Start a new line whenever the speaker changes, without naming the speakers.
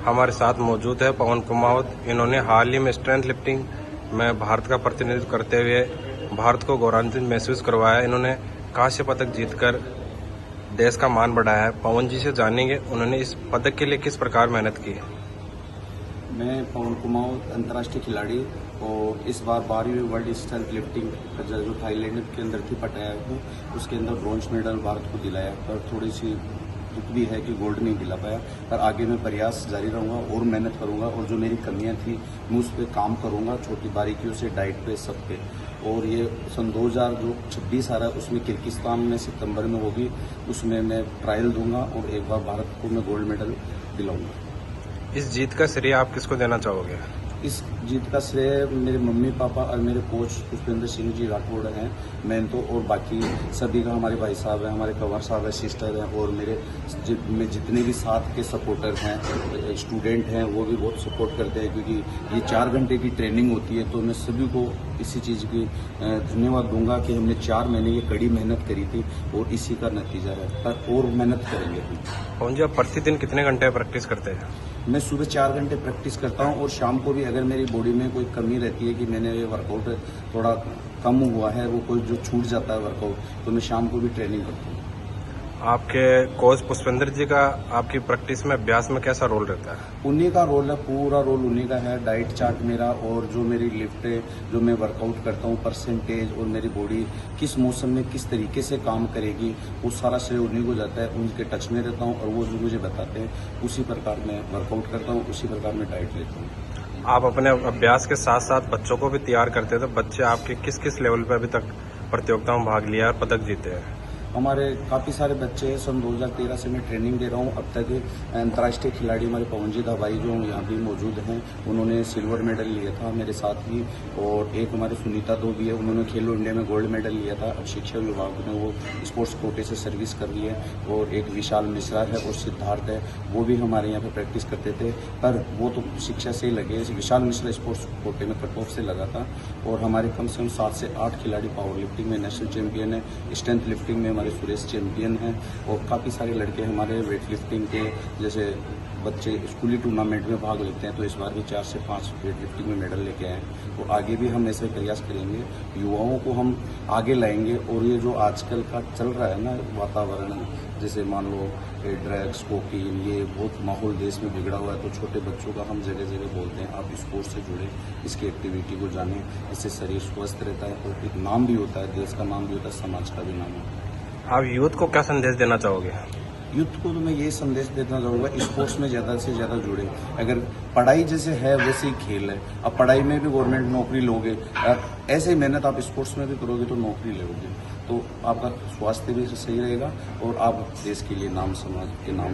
हमारे साथ मौजूद है पवन कुमावत। इन्होंने हाल ही में स्ट्रेंथ लिफ्टिंग में भारत का प्रतिनिधित्व करते हुए भारत को गौरवान्वित महसूस करवाया। इन्होंने कांस्य पदक जीतकर देश का मान बढ़ाया है। पवन जी से जानेंगे उन्होंने इस पदक के लिए किस प्रकार मेहनत की है।
मैं पवन कुमावत अंतर्राष्ट्रीय खिलाड़ी और इस बार 12वीं वर्ल्ड स्ट्रेंथ लिफ्टिंग जो थाईलैंड के अंदर थी पटाया हूँ, उसके अंदर ब्रॉन्ज मेडल भारत को दिलाया। पर थोड़ी सी दुख भी है कि गोल्ड नहीं दिला पाया, पर आगे मैं प्रयास जारी रहूँगा और मेहनत करूँगा और जो मेरी कमियाँ थी मैं उस पर काम करूँगा, छोटी बारीकियों से, डाइट पे, सब पे। और ये सन 2026 आ रहा है, उसमें किर्गिस्तान में सितंबर में होगी, उसमें मैं ट्रायल दूंगा और एक बार भारत को मैं गोल्ड मेडल दिलाऊंगा।
इस जीत का श्रेय आप किसको देना चाहोगे।
इस जीत का श्रेय मेरे मम्मी पापा और मेरे कोच पुष्पेंद्र सिंह जी राठौड़ हैं, मैं तो, और बाकी सभी का, हमारे भाई साहब हैं, हमारे कंवर साहब हैं, सिस्टर हैं, और मेरे में जितने भी साथ के सपोर्टर हैं, स्टूडेंट हैं, वो भी बहुत सपोर्ट करते हैं, क्योंकि ये 4 घंटे की ट्रेनिंग होती है। तो मैं सभी को इसी चीज़ की धन्यवाद दूंगा कि हमने 4 महीने ये कड़ी मेहनत करी थी और इसी का नतीजा है, पर और मेहनत करेंगे हम।
पवन जी, आप प्रतिदिन कितने घंटे प्रैक्टिस करते हैं।
मैं सुबह 4 घंटे प्रैक्टिस करता हूं और शाम को भी अगर मेरी बॉडी में कोई कमी रहती है कि मैंने ये वर्कआउट थोड़ा कम हुआ है, वो कोई जो छूट जाता है वर्कआउट, तो मैं शाम को भी ट्रेनिंग करता हूं।
आपके कोच पुष्पेंद्र जी का आपकी प्रैक्टिस में, अभ्यास में कैसा रोल रहता है।
उन्हीं का रोल है, पूरा रोल उन्हीं का है। डाइट चार्ट मेरा और जो मेरी लिफ्ट है, जो मैं वर्कआउट करता हूँ, परसेंटेज, और मेरी बॉडी किस मौसम में किस तरीके से काम करेगी, वो सारा श्रेय उन्हीं को जाता है। उनके टच में रहता हूँ और वो जो मुझे बताते हैं उसी प्रकार मैं वर्कआउट करता हूँ, उसी प्रकार मैं डाइट लेता हूँ।
आप अपने अभ्यास के साथ साथ बच्चों को भी तैयार करते हैं, तो बच्चे आपके किस किस लेवल पे अभी तक प्रतियोगिताओं में भाग लिया और पदक जीते हैं।
हमारे काफ़ी सारे बच्चे हैं। सन 2013 से मैं ट्रेनिंग दे रहा हूँ। अब तक अंतर्राष्ट्रीय खिलाड़ी हमारे पवन जी धाबाई जो यहाँ भी मौजूद हैं, उन्होंने सिल्वर मेडल लिया था मेरे साथ ही, और एक हमारे सुनीता दो भी है, उन्होंने खेलो इंडिया में गोल्ड मेडल लिया था। अब शिक्षा विभाग ने वो स्पोर्ट्स कोटे से सर्विस कर ली है। और एक विशाल मिश्रा है और सिद्धार्थ है, वो भी हमारे यहाँ पे प्रैक्टिस करते थे, पर वो तो शिक्षा से ही लगे। विशाल मिश्रा स्पोर्ट्स कोटे में कट ऑफ से लगा था। और हमारे कम से कम 7 से 8 खिलाड़ी पावर लिफ्टिंग में नेशनल चैंपियन है, स्ट्रेंथ लिफ्टिंग में हमारे सुरेश चैंपियन हैं, और काफ़ी सारे लड़के हमारे वेट लिफ्टिंग के, जैसे बच्चे स्कूली टूर्नामेंट में भाग लेते हैं, तो इस बार भी 4 से 5 वेट लिफ्टिंग में मेडल लेके आए हैं। तो आगे भी हम ऐसे प्रयास करेंगे, युवाओं को हम आगे लाएंगे। और ये जो आजकल का चल रहा है ना वातावरण, जैसे मान लो ड्रग्स, कोकीन, ये बहुत माहौल देश में बिगड़ा हुआ है, तो छोटे बच्चों का हम जगह जगह बोलते हैं आप स्पोर्ट्स से जुड़े, इसकी एक्टिविटी को जानें, इससे शरीर स्वस्थ रहता है और एक नाम भी होता है, देश का नाम भी होता है, समाज का भी नाम होता है।
आप यूथ को क्या संदेश देना चाहोगे।
यूथ को तो मैं ये संदेश देना चाहूँगा, स्पोर्ट्स में ज़्यादा से ज़्यादा जुड़े। अगर पढ़ाई जैसे है वैसे ही खेल है। अब पढ़ाई में भी गवर्नमेंट नौकरी लोगे, ऐसे ही मेहनत आप स्पोर्ट्स में भी करोगे तो नौकरी लोगे, तो आपका स्वास्थ्य भी सही रहेगा और आप देश के लिए नाम, समाज के नाम